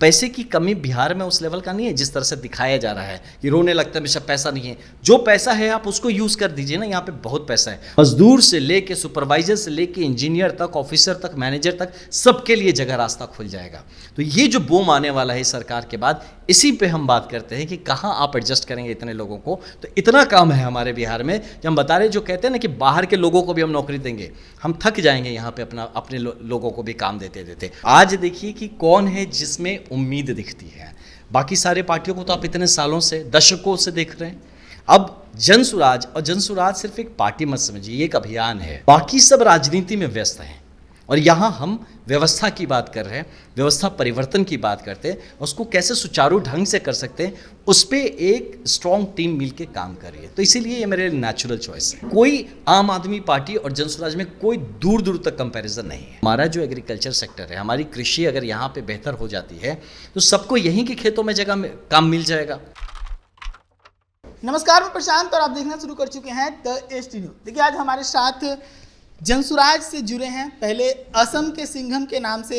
पैसे की कमी बिहार में उस लेवल का नहीं है जिस तरह से दिखाया जा रहा है कि रोने लगता है हमेशा पैसा नहीं है। जो पैसा है आप उसको यूज़ कर दीजिए ना, यहाँ पे बहुत पैसा है। मजदूर से लेके सुपरवाइजर से लेके इंजीनियर तक, ऑफिसर तक, मैनेजर तक, सबके लिए जगह रास्ता खुल जाएगा। तो ये जो बूम आने वाला है सरकार के बाद, इसी पे हम बात करते हैं कि कहाँ आप एडजस्ट करेंगे इतने लोगों को। तो इतना काम है हमारे बिहार में, जो हम बता रहे, जो कहते हैं ना कि बाहर के लोगों को भी हम नौकरी देंगे, हम थक जाएंगे यहाँ पे अपने लोगों को भी काम देते देते। आज देखिए कि कौन है जिसमें उम्मीद दिखती है। बाकी सारे पार्टियों को तो आप इतने सालों से, दशकों से देख रहे हैं। अब जनसुराज, और जनसुराज सिर्फ एक पार्टी मत समझिए, ये एक अभियान है। बाकी सब राजनीति में व्यस्त हैं और यहाँ हम व्यवस्था की बात कर रहे हैं, व्यवस्था परिवर्तन की बात करते हैं, उसको कैसे सुचारू ढंग से कर सकते हैं, उस पर एक स्ट्रॉन्ग टीम मिलके काम कर रही है। तो इसीलिए ये मेरे नेचुरल चॉइस है। कोई आम आदमी पार्टी और जनसुराज में कोई दूर दूर तक कंपैरिजन नहीं है। हमारा जो एग्रीकल्चर सेक्टर है, हमारी कृषि अगर यहाँ पे बेहतर हो जाती है तो सबको यहीं के खेतों में जगह में काम मिल जाएगा। नमस्कार, मैं प्रशांत और आप देखना शुरू कर चुके हैं द एच न्यूज। देखिए, आज हमारे साथ जनसुराज से जुड़े हैं, पहले असम के सिंघम के नाम से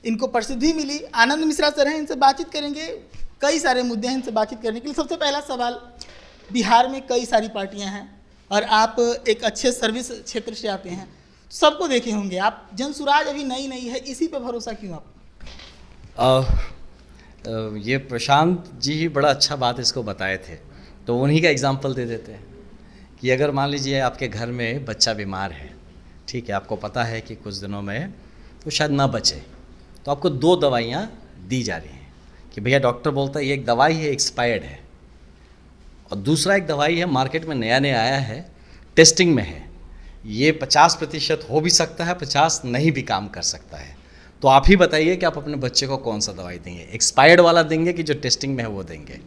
इनको प्रसिद्धि मिली, आनंद मिश्रा सर हैं, इनसे बातचीत करेंगे। कई सारे मुद्दे हैं इनसे बातचीत करने के लिए। सबसे पहला सवाल, बिहार में कई सारी पार्टियां हैं और आप एक अच्छे सर्विस क्षेत्र से आते हैं, सबको देखे होंगे आप। जनसुराज अभी नई नई है, इसी पे भरोसा क्यों आप? ये प्रशांत जी ही बड़ा अच्छा बात इसको बताए थे, तो उन्हीं का एग्जाम्पल दे देते हैं कि अगर मान लीजिए आपके घर में बच्चा बीमार है, ठीक है, आपको पता है कि कुछ दिनों में वो शायद ना बचे, तो आपको 2 दवाइयाँ दी जा रही हैं कि भैया डॉक्टर बोलता है ये एक दवाई है, एक्सपायर्ड है, और दूसरा एक दवाई है मार्केट में नया नया आया है, टेस्टिंग में है, ये 50% हो भी सकता है, 50 नहीं भी काम कर सकता है। तो आप ही बताइए कि आप अपने बच्चे को कौन सा दवाई देंगे, एक्सपायर्ड वाला देंगे कि जो टेस्टिंग में है वो देंगे?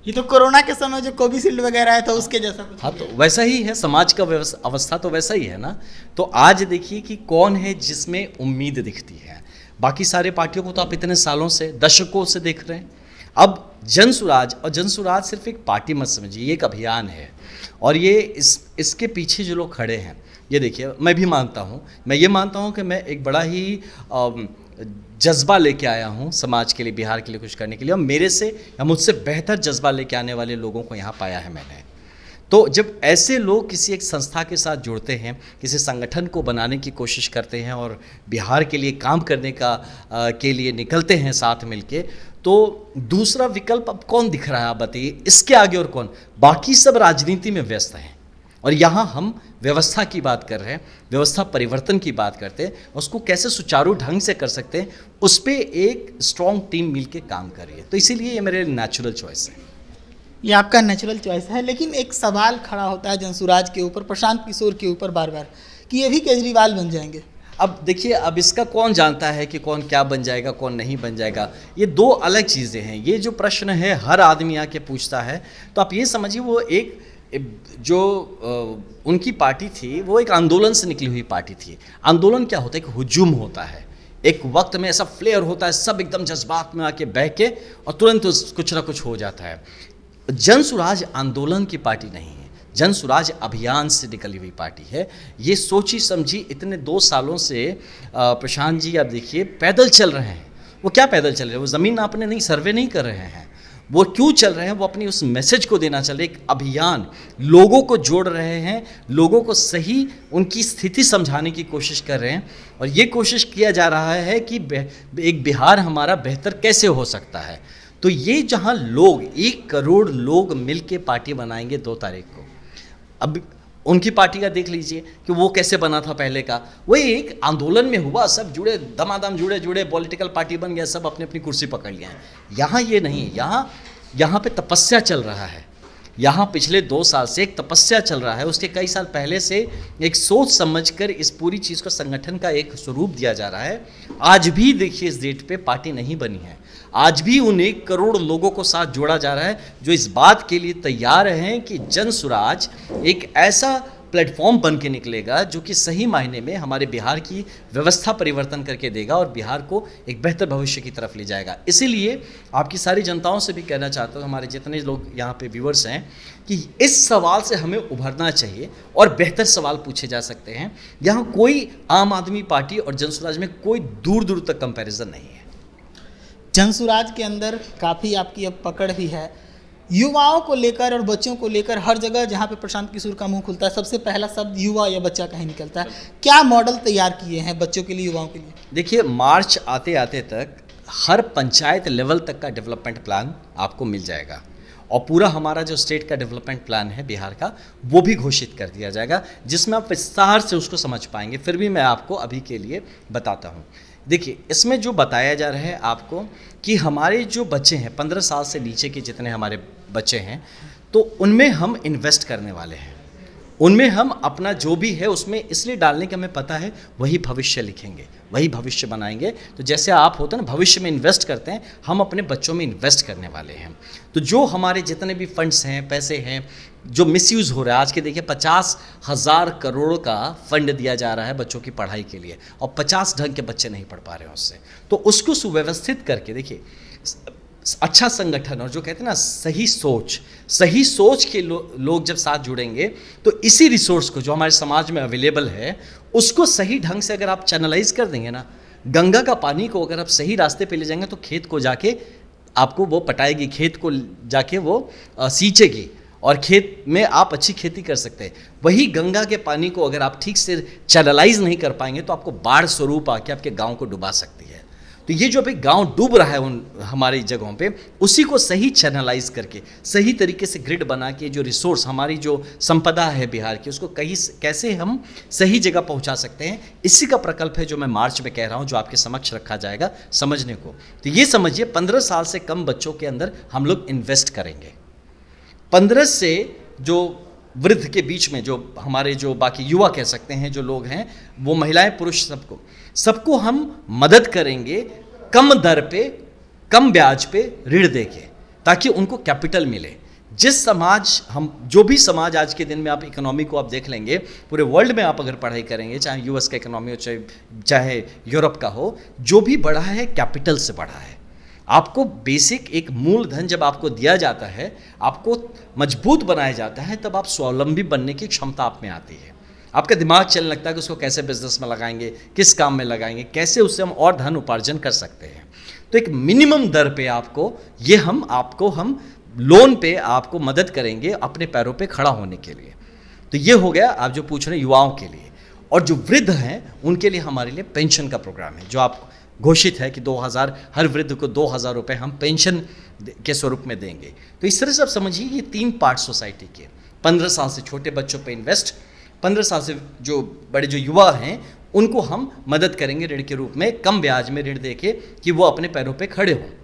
ये तो कोरोना के समय जो कोविशील्ड वगैरह है, तो उसके जैसा कुछ। हाँ, तो वैसा ही है, समाज का अवस्था तो वैसा ही है ना। तो आज देखिए कि कौन है जिसमें उम्मीद दिखती है। बाकी सारे पार्टियों को तो आप इतने सालों से, दशकों से देख रहे हैं। अब जनसुराज, और जनसुराज सिर्फ एक पार्टी मत समझिए, ये एक अभियान है। और ये इसके पीछे जो लोग खड़े हैं, ये देखिए, मैं भी मानता हूँ, मैं ये मानता हूँ कि मैं एक बड़ा ही जज्बा लेके आया हूँ समाज के लिए, बिहार के लिए कुछ करने के लिए, और मेरे से या मुझसे बेहतर जज्बा लेके आने वाले लोगों को यहाँ पाया है मैंने। तो जब ऐसे लोग किसी एक संस्था के साथ जुड़ते हैं, किसी संगठन को बनाने की कोशिश करते हैं और बिहार के लिए काम करने के लिए निकलते हैं साथ मिलके, तो दूसरा विकल्प अब कौन दिख रहा है आप बताइए? इसके आगे और कौन? बाकी सब राजनीति में व्यस्त हैं और यहाँ हम व्यवस्था की बात कर रहे हैं, व्यवस्था परिवर्तन की बात करते हैं, उसको कैसे सुचारू ढंग से कर सकते हैं, उस पर एक स्ट्रॉन्ग टीम मिलके काम कर रही है। तो इसीलिए ये मेरे नेचुरल चॉइस है। ये आपका नेचुरल चॉइस है, लेकिन एक सवाल खड़ा होता है जनसुराज के ऊपर, प्रशांत किशोर के ऊपर बार बार, कि ये भी केजरीवाल बन जाएंगे। अब देखिए, अब इसका कौन जानता है कि कौन क्या बन जाएगा, कौन नहीं बन जाएगा। ये 2 अलग चीज़ें हैं। ये जो प्रश्न है हर आदमी आके पूछता है, तो आप ये समझिए वो एक जो उनकी पार्टी थी, वो एक आंदोलन से निकली हुई पार्टी थी। आंदोलन क्या होता है? एक हुजूम होता है, एक वक्त में ऐसा फ्लेयर होता है, सब एकदम जज्बात में आके बह के और तुरंत कुछ ना कुछ हो जाता है। जनसुराज आंदोलन की पार्टी नहीं है, जनसुराज अभियान से निकली हुई पार्टी है। ये सोची समझी इतने 2 सालों से प्रशांत जी, आप देखिए, पैदल चल रहे हैं। वो क्या पैदल चल रहे हैं? वो ज़मीन नापने नहीं, सर्वे नहीं कर रहे हैं। वो क्यों चल रहे हैं? वो अपनी उस मैसेज को देना चल रहे, एक अभियान, लोगों को जोड़ रहे हैं, लोगों को सही उनकी स्थिति समझाने की कोशिश कर रहे हैं। और ये कोशिश किया जा रहा है कि एक बिहार हमारा बेहतर कैसे हो सकता है। तो ये जहाँ लोग 1 करोड़ लोग मिल के पार्टी बनाएंगे 2 तारीख को। अब उनकी पार्टी का देख लीजिए कि वो कैसे बना था पहले का। वो एक आंदोलन में हुआ, सब जुड़े, दमादम जुड़े पॉलिटिकल पार्टी बन गया, सब अपनी अपनी कुर्सी पकड़ लिया है। यहाँ ये नहीं, यहाँ पे तपस्या चल रहा है। यहाँ पिछले 2 साल से एक तपस्या चल रहा है। उसके कई साल पहले से एक सोच समझकर इस पूरी चीज़ को संगठन का एक स्वरूप दिया जा रहा है। आज भी देखिए, इस डेट पे पार्टी नहीं बनी है। आज भी उन 1 करोड़ लोगों को साथ जोड़ा जा रहा है जो इस बात के लिए तैयार हैं कि जनसुराज एक ऐसा प्लेटफॉर्म बन के निकलेगा जो कि सही मायने में हमारे बिहार की व्यवस्था परिवर्तन करके देगा और बिहार को एक बेहतर भविष्य की तरफ ले जाएगा। इसीलिए आपकी सारी जनताओं से भी कहना चाहता हूँ, हमारे जितने लोग यहाँ पे व्यूअर्स हैं, कि इस सवाल से हमें उभरना चाहिए और बेहतर सवाल पूछे जा सकते हैं। यहाँ कोई आम आदमी पार्टी और जनसुराज में कोई दूर दूर तक कंपैरिजन नहीं है। जनसुराज के अंदर काफ़ी आपकी अब पकड़ भी है, युवाओं को लेकर और बच्चों को लेकर हर जगह जहाँ पे प्रशांत किशोर का मुंह खुलता है सबसे पहला शब्द युवा या बच्चा का ही निकलता है। क्या मॉडल तैयार किए हैं बच्चों के लिए, युवाओं के लिए? देखिए, मार्च आते आते तक हर पंचायत लेवल तक का डेवलपमेंट प्लान आपको मिल जाएगा और पूरा हमारा जो स्टेट का डेवलपमेंट प्लान है बिहार का, वो भी घोषित कर दिया जाएगा, जिसमें आप विस्तार से उसको समझ पाएंगे। फिर भी मैं आपको अभी के लिए बताता हूँ। देखिए, इसमें जो बताया जा रहा है आपको कि हमारे जो बच्चे हैं 15 साल से नीचे के जितने हमारे बच्चे हैं, तो उनमें हम इन्वेस्ट करने वाले हैं, उनमें हम अपना जो भी है उसमें इसलिए डालने के हमें पता है वही भविष्य लिखेंगे, वही भविष्य बनाएंगे। तो जैसे आप होते हैं ना भविष्य में इन्वेस्ट करते हैं, हम अपने बच्चों में इन्वेस्ट करने वाले हैं। तो जो हमारे जितने भी फंड्स हैं, पैसे हैं जो मिसयूज़ हो रहा है, आज के देखिए 50,000 करोड़ का फंड दिया जा रहा है बच्चों की पढ़ाई के लिए और 50 ढंग के बच्चे नहीं पढ़ पा रहे हैं उससे। तो उसको सुव्यवस्थित करके देखिए, अच्छा संगठन और जो कहते हैं ना सही सोच के लोग जब साथ जुड़ेंगे तो इसी रिसोर्स को जो हमारे समाज में अवेलेबल है उसको सही ढंग से अगर आप चैनलाइज कर देंगे ना, गंगा का पानी को अगर आप सही रास्ते पे ले जाएंगे तो खेत को जाके आपको वो पटाएगी, खेत को जाके वो सींचेगी और खेत में आप अच्छी खेती कर सकते हैं। वही गंगा के पानी को अगर आप ठीक से चैनलाइज नहीं कर पाएंगे तो आपको बाढ़ स्वरूप आके आपके गाँव को डुबा सकती है। तो ये जो अभी गांव डूब रहा है उन हमारी जगहों पे, उसी को सही चैनलाइज करके सही तरीके से ग्रिड बना के जो रिसोर्स हमारी जो संपदा है बिहार की उसको कैसे हम सही जगह पहुंचा सकते हैं, इसी का प्रकल्प है जो मैं मार्च में कह रहा हूं, जो आपके समक्ष रखा जाएगा समझने को। तो ये समझिए 15 साल से कम बच्चों के अंदर हम लोग इन्वेस्ट करेंगे। 15 से जो वृद्ध के बीच में जो हमारे जो बाकी युवा कह सकते हैं जो लोग हैं, वो महिलाएं पुरुष सबको हम मदद करेंगे कम दर पे कम ब्याज पे ऋण देके, ताकि उनको कैपिटल मिले। जिस समाज जो भी समाज आज के दिन में आप इकोनॉमी को आप देख लेंगे, पूरे वर्ल्ड में आप अगर पढ़ाई करेंगे, चाहे यूएस का इकोनॉमी हो चाहे यूरोप का हो, जो भी बढ़ा है कैपिटल से बढ़ा है। आपको बेसिक एक मूलधन जब आपको दिया जाता है, आपको मजबूत बनाया जाता है, तब आप स्वावलंबी बनने की क्षमता आप में आती है। आपका दिमाग चलने लगता है कि उसको कैसे बिजनेस में लगाएंगे, किस काम में लगाएंगे, कैसे उससे हम और धन उपार्जन कर सकते हैं। तो एक मिनिमम दर पे हम लोन पे आपको मदद करेंगे अपने पैरों पे खड़ा होने के लिए। तो ये हो गया आप जो पूछ रहे हैं युवाओं के लिए। और जो वृद्ध हैं उनके लिए हमारे लिए पेंशन का प्रोग्राम है, जो आप घोषित है कि 2000 हर वृद्ध को 2000 रुपये हम पेंशन के स्वरूप में देंगे। तो इस तरह से आप समझिए ये 3 पार्ट सोसाइटी के, 15 साल से छोटे बच्चों पे इन्वेस्ट, 15 साल से जो बड़े जो युवा हैं उनको हम मदद करेंगे ऋण के रूप में, कम ब्याज में ऋण देके कि वो अपने पैरों पे खड़े हों।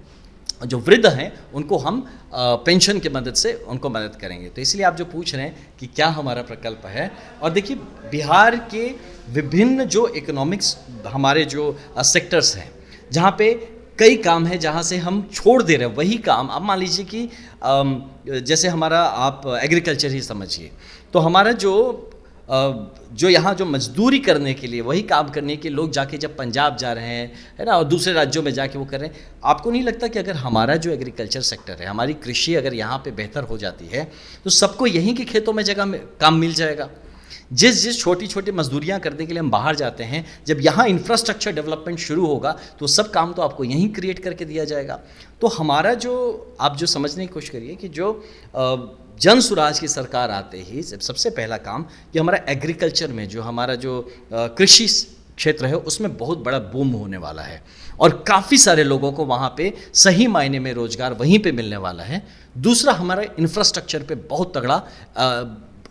जो वृद्ध हैं उनको हम पेंशन की मदद से उनको मदद करेंगे। तो इसलिए आप जो पूछ रहे हैं कि क्या हमारा प्रकल्प है, और देखिए बिहार के विभिन्न जो इकोनॉमिक्स हमारे जो सेक्टर्स हैं, जहाँ पे कई काम है जहाँ से हम छोड़ दे रहे हैं वही काम। अब मान लीजिए कि जैसे हमारा आप एग्रीकल्चर ही समझिए, तो हमारा जो यहाँ जो मजदूरी करने के लिए, वही काम करने के लोग जाके जब पंजाब जा रहे हैं, है ना, और दूसरे राज्यों में जाके वो कर रहे हैं, आपको नहीं लगता कि अगर हमारा जो एग्रीकल्चर सेक्टर है, हमारी कृषि अगर यहाँ पे बेहतर हो जाती है तो सबको यहीं के खेतों में काम मिल जाएगा। जिस छोटी छोटी मजदूरियाँ करने के लिए हम बाहर जाते हैं, जब यहाँ इंफ्रास्ट्रक्चर डेवलपमेंट शुरू होगा तो सब काम तो आपको यहीं क्रिएट करके दिया जाएगा। तो हमारा आप जो समझने की कोशिश करिए कि जो जन सुराज की सरकार आते ही सबसे पहला काम कि हमारा एग्रीकल्चर में जो हमारा जो कृषि क्षेत्र है उसमें बहुत बड़ा बूम होने वाला है और काफ़ी सारे लोगों को वहाँ पे सही मायने में रोजगार वहीं पे मिलने वाला है। दूसरा, हमारा इंफ्रास्ट्रक्चर पे बहुत तगड़ा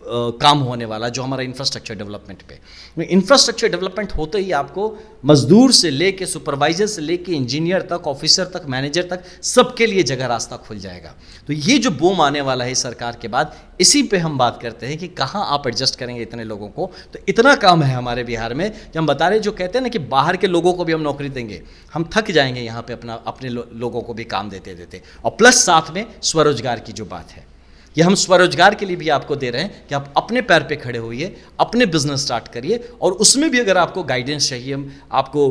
काम होने वाला, जो हमारा इंफ्रास्ट्रक्चर डेवलपमेंट पे। इंफ्रास्ट्रक्चर डेवलपमेंट होते ही आपको मजदूर से लेके सुपरवाइजर से लेके इंजीनियर तक, ऑफिसर तक, मैनेजर तक, सबके लिए जगह रास्ता खुल जाएगा। तो ये जो बूम आने वाला है सरकार के बाद, इसी पे हम बात करते हैं कि कहाँ आप एडजस्ट करेंगे इतने लोगों को। तो इतना काम है हमारे बिहार में कि हम बता रहे, जो कहते हैं ना कि बाहर के लोगों को भी हम नौकरी देंगे, हम थक जाएंगे यहाँ पे अपने लोगों को भी काम देते देते। और प्लस साथ में स्वरोजगार की जो बात है, ये हम स्वरोजगार के लिए भी आपको दे रहे हैं कि आप अपने पैर पे खड़े होइए, अपने बिजनेस स्टार्ट करिए, और उसमें भी अगर आपको गाइडेंस चाहिए, आपको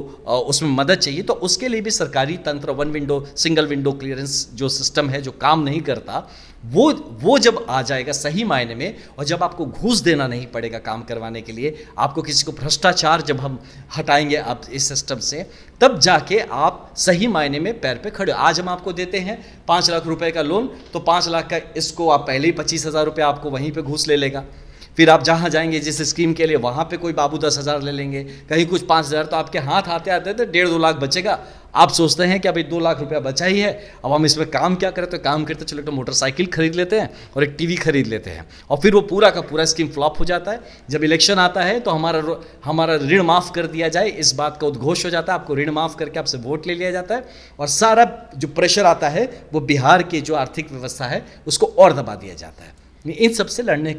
उसमें मदद चाहिए, तो उसके लिए भी सरकारी तंत्र सिंगल विंडो क्लियरेंस जो सिस्टम है जो काम नहीं करता, वो जब आ जाएगा सही मायने में, और जब आपको घूस देना नहीं पड़ेगा काम करवाने के लिए, आपको किसी को भ्रष्टाचार जब हम हटाएंगे आप इस सिस्टम से, तब जाके आप सही मायने में पैर पे खड़े। आज हम आपको देते हैं 5 लाख रुपए का लोन, तो 5 लाख का इसको आप पहले ही 25,000 रुपये आपको वहीं पे घूस ले लेगा। फिर आप जहाँ जाएंगे जिस स्कीम के लिए, वहाँ पे कोई बाबू 10,000 ले लेंगे, कहीं कुछ 5,000, तो आपके हाथ आते आते तो 1.5-2 लाख बचेगा। आप सोचते हैं कि अभी 2 लाख रुपया बचा ही है, अब हम इसमें काम क्या करें, तो काम करते चलो तो मोटरसाइकिल खरीद लेते हैं और एक टीवी खरीद लेते हैं, और फिर वो पूरा का पूरा स्कीम फ्लॉप हो जाता है। जब इलेक्शन आता है तो हमारा ऋण माफ़ कर दिया जाए, इस बात का उद्घोष हो जाता है, आपको ऋण माफ़ करके आपसे वोट ले लिया जाता है, और सारा जो प्रेशर आता है वो बिहार की जो आर्थिक व्यवस्था है उसको और दबा दिया जाता है। इन सबसे लड़ने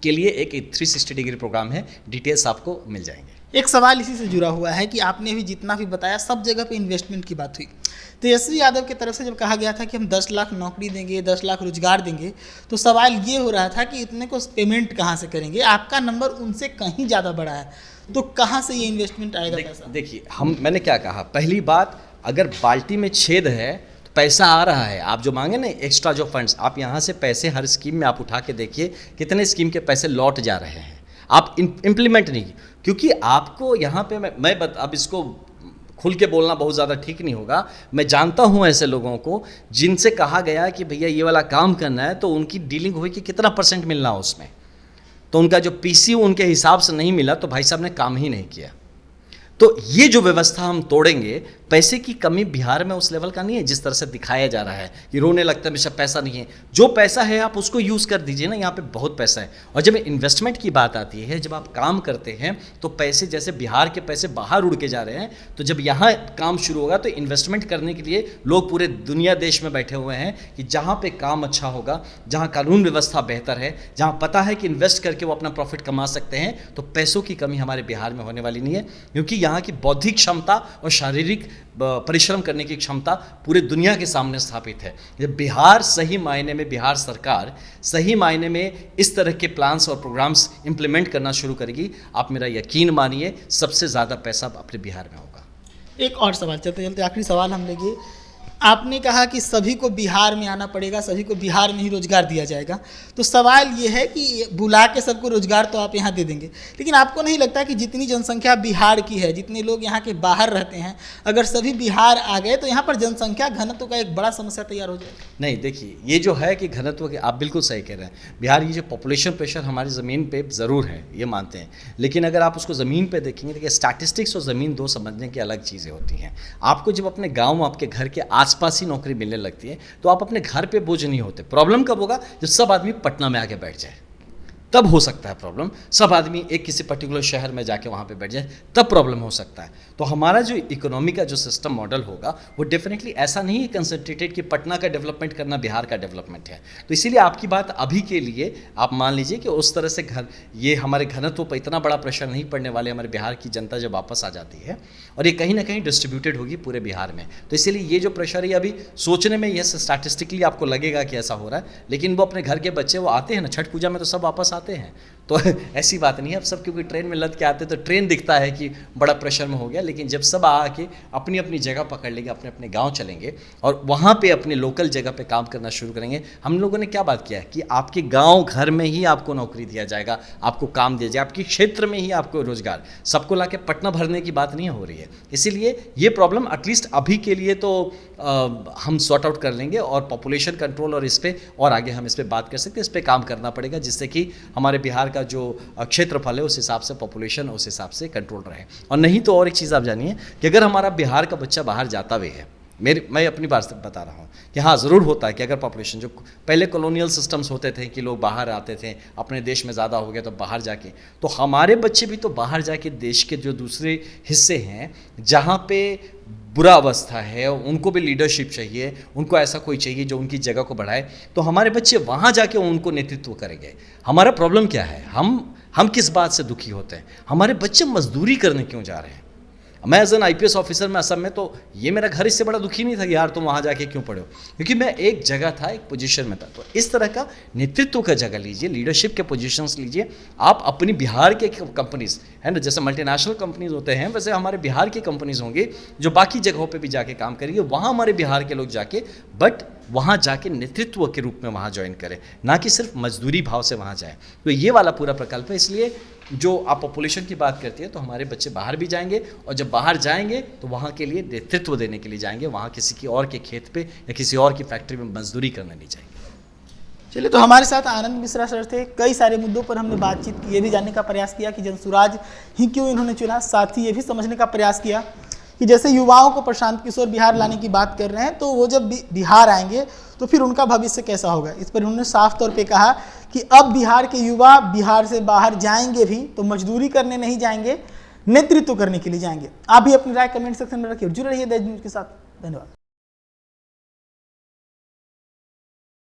के लिए एक 360 डिग्री प्रोग्राम है, डिटेल्स आपको मिल जाएंगे। एक सवाल इसी से जुड़ा हुआ है कि आपने भी जितना भी बताया सब जगह पे इन्वेस्टमेंट की बात हुई। तेजस्वी यादव की तरफ से जब कहा गया था कि हम 10 लाख नौकरी देंगे, 10 लाख रोजगार देंगे, तो सवाल ये हो रहा था कि इतने को पेमेंट कहाँ से करेंगे। आपका नंबर उनसे कहीं ज़्यादा बड़ा है, तो कहाँ से ये इन्वेस्टमेंट आएगा पैसा? देखिए, मैंने क्या कहा, पहली बात, अगर बाल्टी में छेद है पैसा आ रहा है। आप जो मांगे ना एक्स्ट्रा जो फंड्स, आप यहाँ से पैसे हर स्कीम में आप उठा के देखिए कितने स्कीम के पैसे लौट जा रहे हैं, आप इम्प्लीमेंट नहीं, क्योंकि आपको यहाँ पे अब इसको खुल के बोलना बहुत ज़्यादा ठीक नहीं होगा। मैं जानता हूँ ऐसे लोगों को जिनसे कहा गया कि भैया ये वाला काम करना है, तो उनकी डीलिंग हुई कि कितना % मिलना है उसमें, तो उनका जो पीसी उनके हिसाब से नहीं मिला, तो भाई साहब ने काम ही नहीं किया। तो ये जो व्यवस्था हम तोड़ेंगे, पैसे की कमी बिहार में उस लेवल का नहीं है जिस तरह से दिखाया जा रहा है कि रोने लगता है हमेशा पैसा नहीं है। जो पैसा है आप उसको यूज़ कर दीजिए ना, यहाँ पे बहुत पैसा है। और जब इन्वेस्टमेंट की बात आती है, जब आप काम करते हैं तो पैसे, जैसे बिहार के पैसे बाहर उड़ के जा रहे हैं, तो जब यहाँ काम शुरू होगा तो इन्वेस्टमेंट करने के लिए लोग पूरे दुनिया देश में बैठे हुए हैं कि जहाँ पे काम अच्छा होगा, जहाँ कानून व्यवस्था बेहतर है, जहाँ पता है कि इन्वेस्ट करके वो अपना प्रॉफिट कमा सकते हैं, तो पैसों की कमी हमारे बिहार में होने वाली नहीं है, क्योंकि यहाँ की बौद्धिक क्षमता और शारीरिक परिश्रम करने की क्षमता पूरे दुनिया के सामने स्थापित है। जब बिहार सही मायने में, बिहार सरकार सही मायने में इस तरह के प्लान्स और प्रोग्राम्स इंप्लीमेंट करना शुरू करेगी, आप मेरा यकीन मानिए सबसे ज़्यादा पैसा अपने बिहार में होगा। एक और सवाल, चलते चलते आखिरी सवाल हम लेंगे। आपने कहा कि सभी को बिहार में आना पड़ेगा, सभी को बिहार में ही रोजगार दिया जाएगा, तो सवाल ये है कि बुला के सबको रोजगार तो आप यहाँ दे देंगे, लेकिन आपको नहीं लगता कि जितनी जनसंख्या बिहार की है, जितने लोग यहाँ के बाहर रहते हैं, अगर सभी बिहार आ गए तो यहाँ पर जनसंख्या घनत्व का एक बड़ा समस्या तैयार हो जाए? नहीं, देखिए, ये जो है कि घनत्व के, आप बिल्कुल सही कह रहे हैं। बिहार की जो पॉपुलेशन प्रेशर हमारी ज़मीन पर ज़रूर है, ये मानते हैं, लेकिन अगर आप उसको ज़मीन पर देखेंगे, देखिए स्टैटिस्टिक्स और ज़मीन दो समझने की अलग चीज़ें होती हैं। आपको जब अपने गाँव, आपके घर के आसपास ही नौकरी मिलने लगती है, तो आप अपने घर पे बोझ नहीं होते। प्रॉब्लम कब होगा? जब सब आदमी पटना में आके बैठ जाए, तब हो सकता है प्रॉब्लम। सब आदमी एक किसी पर्टिकुलर शहर में जाके वहाँ पे बैठ जाए, तब प्रॉब्लम हो सकता है। तो हमारा जो इकोनॉमी का जो सिस्टम मॉडल होगा वो डेफिनेटली ऐसा नहीं है कंसंट्रेटेड कि पटना का डेवलपमेंट करना बिहार का डेवलपमेंट है। तो इसीलिए आपकी बात अभी के लिए आप मान लीजिए कि उस तरह से ये हमारे घनत्व पर इतना बड़ा प्रेशर नहीं पड़ने वाले। हमारे बिहार की जनता जब वापस आ जाती है और ये कहीं ना कहीं डिस्ट्रीब्यूटेड होगी पूरे बिहार में, तो इसीलिए ये जो प्रेशर है अभी सोचने में, ये स्टैटिस्टिकली आपको लगेगा कि ऐसा हो रहा है, लेकिन वो अपने घर के बच्चे वो आते हैं ना, छठ पूजा में तो सब वापस आते हैं, तो ऐसी बात नहीं है। अब सब क्योंकि ट्रेन में लद के आते तो ट्रेन दिखता है कि बड़ा प्रेशर में हो गया, लेकिन जब सब आके अपनी अपनी जगह पकड़ लेंगे, अपने अपने गांव चलेंगे और वहाँ पे अपने लोकल जगह पे काम करना शुरू करेंगे। हम लोगों ने क्या बात किया है कि आपके गांव घर में ही आपको नौकरी दिया जाएगा, आपको काम दिया जाएगा, आपके क्षेत्र में ही आपको रोजगार, सबको लाके पटना भरने की बात नहीं हो रही है। इसीलिए ये प्रॉब्लम एटलीस्ट अभी के लिए तो हम सॉर्ट आउट कर लेंगे, और पॉपुलेशन कंट्रोल और इस पर और आगे हम इस पर बात कर सकते हैं। इस पर काम करना पड़ेगा जिससे कि हमारे बिहार का जो क्षेत्रफल है उस हिसाब से पॉपुलेशन उस हिसाब से कंट्रोल रहे। और नहीं तो और एक चीज़ आप जानिए कि अगर हमारा बिहार का बच्चा बाहर जाता भी है, मैं अपनी बात से बता रहा हूँ कि हाँ ज़रूर होता है कि अगर पॉपुलेशन, जो पहले कॉलोनियल सिस्टम्स होते थे कि लोग बाहर आते थे, अपने देश में ज़्यादा हो गया तो बाहर जाके, तो हमारे बच्चे भी तो बाहर जाके देश के जो दूसरे हिस्से हैं जहाँ पे बुरा अवस्था है, उनको भी लीडरशिप चाहिए, उनको ऐसा कोई चाहिए जो उनकी जगह को बढ़ाए, तो हमारे बच्चे वहाँ जाके उनको नेतृत्व करेंगे। हमारा प्रॉब्लम क्या है, हम किस बात से दुखी होते हैं? हमारे बच्चे मजदूरी करने क्यों जा रहे हैं? मैं एज एन IPS ऑफिसर में असम में, तो ये मेरा घर इससे बड़ा दुखी नहीं था कि यार तुम वहाँ जाके क्यों पढ़े हो, क्योंकि मैं एक जगह था, एक पोजीशन में था। तो इस तरह का नेतृत्व का जगह लीजिए, लीडरशिप के पोजीशंस लीजिए। आप अपनी बिहार के कंपनीज है ना, जैसे मल्टीनेशनल कंपनीज होते हैं, वैसे हमारे बिहार की कंपनीज होंगी जो बाकी जगहों पर भी जाके काम करेंगे, वहाँ हमारे बिहार के लोग जाके बट वहाँ जाके नेतृत्व के रूप में वहाँ ज्वाइन करें, ना कि सिर्फ मजदूरी भाव से वहाँ जाएं। तो ये वाला पूरा प्रकल्प है। इसलिए जो आप पॉपुलेशन की बात करती है तो हमारे बच्चे बाहर भी जाएंगे, और जब बाहर जाएंगे तो वहाँ के लिए नेतृत्व देने के लिए जाएंगे, वहाँ किसी की और के खेत पे या किसी और की फैक्ट्री में मजदूरी करने नहीं जाएंगे। चलिए, तो हमारे साथ आनंद मिश्रा सर थे। कई सारे मुद्दों पर हमने बातचीत की, ये भी जानने का प्रयास किया कि जनसुराज ही क्यों इन्होंने चुना, साथ ही ये भी समझने का प्रयास किया कि जैसे युवाओं को प्रशांत किशोर बिहार लाने की बात कर रहे हैं, तो वो जब बिहार आएंगे तो फिर उनका भविष्य कैसा होगा। इस पर उन्होंने साफ तौर पे कहा कि अब बिहार के युवा बिहार से बाहर जाएंगे भी तो मजदूरी करने नहीं जाएंगे, नेतृत्व करने के लिए जाएंगे। आप भी अपनी राय कमेंट सेक्शन में रखिए, जुड़े रहिए देश न्यूज़ के साथ। धन्यवाद।